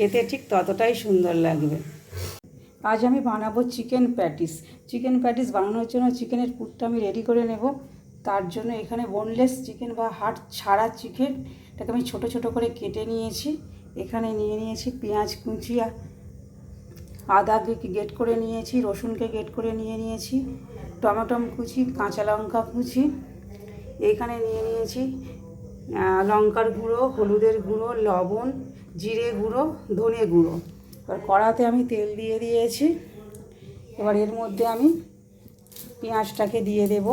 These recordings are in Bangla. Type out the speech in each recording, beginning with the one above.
খেতে ঠিক ততটাই সুন্দর লাগবে। আজ আমি বানাবো চিকেন প্যাটিস। চিকেন প্যাটিস বানানোর জন্য চিকেনের পুরটা আমি রেডি করে নেব। তার জন্য এখানে বোনলেস চিকেন বা হাড় ছাড়া চিকেনটাকে আমি ছোট ছোট করে কেটে নিয়েছি। এখানে নিয়ে নিয়েছি পেঁয়াজ কুচি, আদাকে গ্রেট করে নিয়েছি, রসুনকে গ্রেট করে নিয়েছি, টমেটো কুচি, কাঁচা লঙ্কা কুচি। এখানে নিয়ে নিয়েছি লঙ্কার গুঁড়ো, হলুদের গুঁড়ো, লবণ, জিরে গুঁড়ো, ধনে গুঁড়ো। এবার কড়াতে আমি তেল দিয়ে দিয়েছি। এবার এর মধ্যে আমি পেঁয়াজটাকে দিয়ে দেব।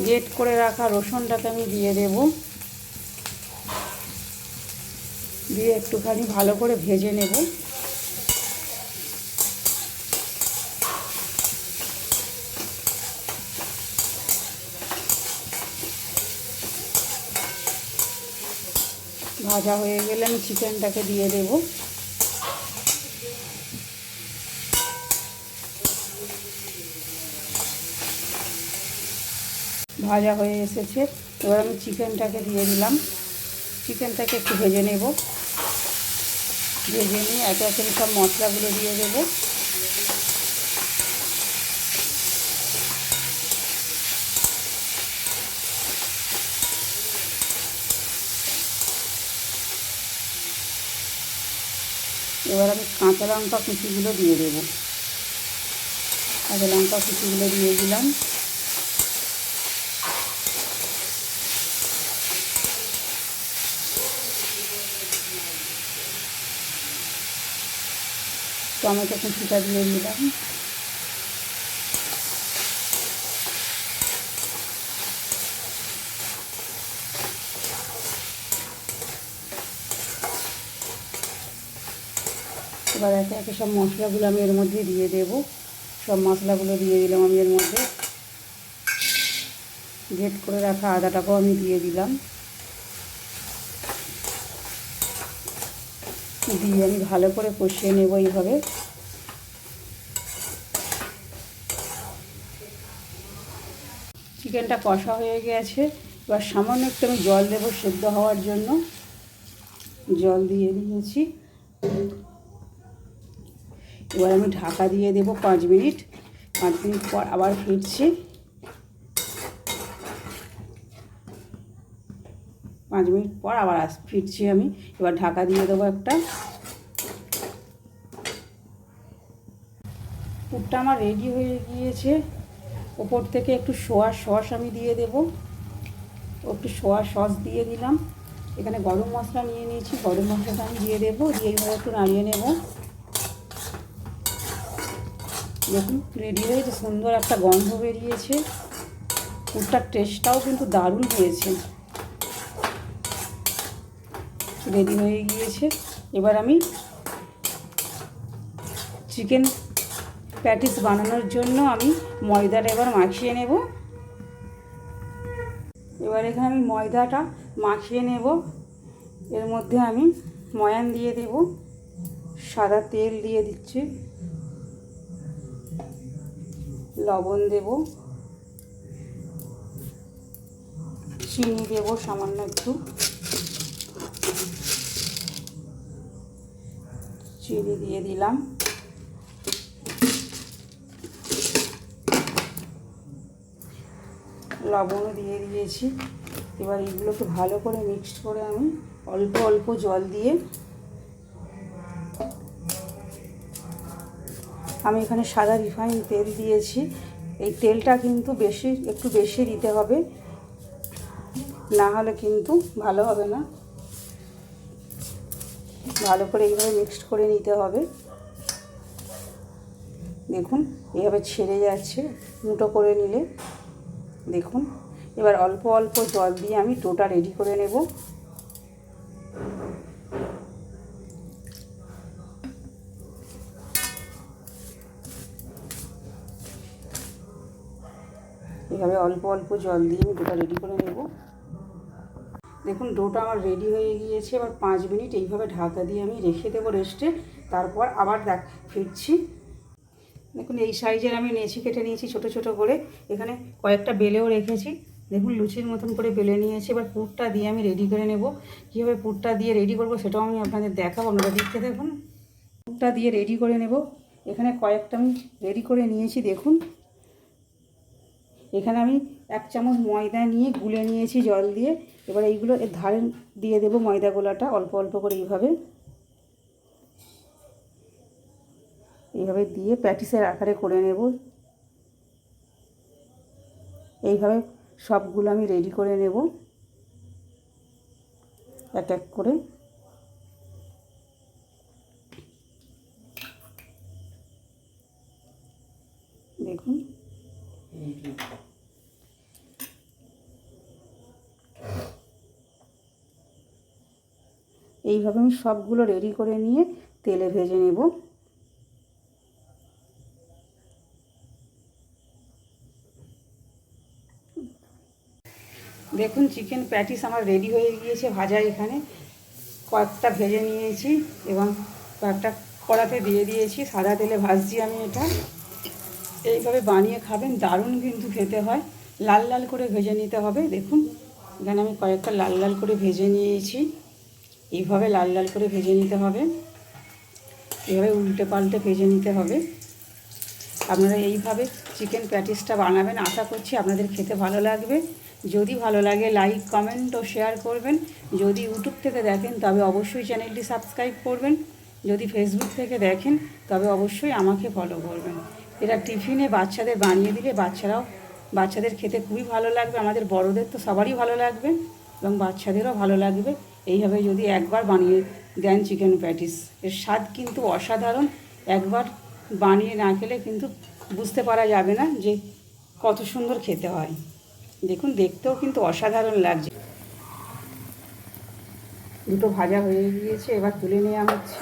গ্রেট করে রাখা রসুনটাকে আমি দিয়ে দেব। দিয়ে একটুখানি ভালো করে ভেজে নেব। ভাজা হয়ে গেলে আমি চিকেনটাকে দিয়ে দেব। ভাজা হয়ে এসেছে, এবার আমি চিকেনটাকে দিয়ে দিলাম। চিকেনটাকে একটু ভেজে নেব। ভেজে নিয়ে একে একে সব মশলাগুলো দিয়ে দেব। এবার আমি কাঁচা লঙ্কা কুচিগুলো দিয়ে দেব। কাঁচা লঙ্কা কুচিগুলো দিয়ে দিলাম। টমেটো কুচিটা দিয়ে দিলাম। এবার একে একে সব মশলাগুলো আমি এর মধ্যে দিয়ে দেব। সব মশলাগুলো দিয়ে দিলাম আমি এর মধ্যে। গ্রেট করে রাখা আদাটাকেও আমি দিয়ে দিলাম। দিয়ে আমি ভালো করে কষিয়ে নেব এইভাবে। চিকেনটা কষা হয়ে গেছে। এবার সামান্য একটু আমি জল দেবো সেদ্ধ হওয়ার জন্য। জল দিয়ে দিয়েছি। এবার আমি ঢাকা দিয়ে দেব 5 মিনিট। 5 মিনিট পর আবার ফিরছি। 5 মিনিট পর আবার ফিরছি আমি। এবার ঢাকা দিয়ে দেবো একটা। পুরটা আমার রেডি হয়ে গিয়েছে। ওপর থেকে একটু সোয়া সস আমি দিয়ে দেব। একটু সোয়া সস দিয়ে দিলাম। এখানে গরম মশলা নিয়ে নিয়েছি, গরম মশলাটা আমি দিয়ে দেবো। দিয়ে এইভাবে একটু নাড়িয়ে নেব। দেখুন রেডি হয়েছে, সুন্দর একটা গন্ধ বেরিয়েছে। পুরটার টেস্টটাও কিন্তু দারুণ হয়েছে। রেডি হয়ে গিয়েছে। এবার আমি চিকেন প্যাটিস বানানোর জন্য আমি ময়দাটা এবার মাখিয়ে নেব। এবার এখানে আমি ময়দাটা মাখিয়ে নেব। এর মধ্যে আমি ময়ান দিয়ে দেব, সাদা তেল দিয়ে দিচ্ছি, লবণ দেব, চিনি দেব সামান্য একটু, চিনি দিয়ে দিলাম। লবণও দিয়ে দিয়েছি। এবার এগুলোকে ভালো করে মিক্সড করে আমি অল্প অল্প জল দিয়ে, আমি এখানে সাদা রিফাইন তেল দিয়েছি। এই তেলটা কিন্তু একটু বেশি দিতে হবে, না হলে কিন্তু ভালো হবে না। ভালো করে এইভাবে মিক্সড করে নিতে হবে। দেখুন এইভাবে ছেড়ে যাচ্ছে মুঠো করে নিলে। দেখুন এবার অল্প অল্প জল দিয়ে আমি ডোটা রেডি করে নেব। এভাবে অল্প অল্প জল দিয়ে আমি ডোটা রেডি করে নেব। দেখুন ডোটা আমার রেডি হয়ে গিয়েছে। এবার 5 মিনিট এইভাবে ঢাকা দিয়ে আমি রেখে দেবো রেস্টে। তারপর আবার ফিরছি। দেখুন এই সাইজের আমি নেছি কেটে নিয়েছি ছোট ছোট করে। এখানে কয়েকটা বেলেও রেখেছি। দেখুন লুচির মতন করে বেলে নিয়েছি। এবার পুরটা দিয়ে আমি রেডি করে নেব। কীভাবে পুরটা দিয়ে রেডি করব সেটাও আমি আপনাদের দেখাবো, আপনারা দেখতে দেখুন। পুরটা দিয়ে রেডি করে নেব। এখানে কয়েকটা আমি রেডি করে নিয়েছি দেখুন। এখানে আমি 1 চামচ ময়দা নিয়ে গুলে নিয়েছি জল দিয়ে। এবার এইগুলো এর ধারে দিয়ে দেবো ময়দা গোলাটা অল্প অল্প করে এইভাবে দিয়ে প্যাটিসের আকারে করে নেব। এইভাবে সবগুলো আমি রেডি করে নেব এক এক করে। দেখুন এইভাবে আমি সবগুলো রেডি করে নিয়ে তেলে ভেজে নেব। দেখুন চিকেন প্যাটিস আমার রেডি হয়ে গিয়েছে ভাজা। এখানে কয়েকটা ভেজে নিয়েছি এবং কয়েকটা কড়াতে দিয়ে দিয়েছি। সাদা তেলে ভাজছি আমি এটা। এইভাবে বানিয়ে খাবেন, দারুণ কিন্তু খেতে হয়। লাল লাল করে ভেজে নিতে হবে। দেখুন এখানে আমি কয়েকটা লাল লাল করে ভেজে নিয়েছি। এইভাবে লাল লাল করে ভেজে নিতে হবে, এইভাবে উল্টে পাল্টে ভেজে নিতে হবে। আপনারা এইভাবে চিকেন প্যাটিসটা বানাবেন, আশা করছি আপনাদের খেতে ভালো লাগবে। যদি ভালো লাগে লাইক কমেন্ট ও শেয়ার করবেন। যদি ইউটিউব থেকে দেখেন তবে অবশ্যই চ্যানেলটি সাবস্ক্রাইব করবেন। যদি ফেসবুক থেকে দেখেন তবে অবশ্যই আমাকে ফলো করবেন। এটা টিফিনে বাচ্চাদের বানিয়ে দিলে বাচ্চাদের খেতে খুবই ভালো লাগবে। আমাদের বড়দের তো সবারই ভালো লাগবে এবং বাচ্চাদেরও ভালো লাগবে। এইভাবে যদি একবার বানিয়ে দেন চিকেন প্যাটিস, এর স্বাদ কিন্তু অসাধারণ। একবার বানিয়ে না খেলে কিন্তু বুঝতে পারা যাবে না যে কত সুন্দর খেতে হয়। দেখুন দেখতেও কিন্তু অসাধারণ লাগছে। দুটো ভাজা হয়ে গিয়েছে, এবার তুলে নেওয়া হচ্ছে।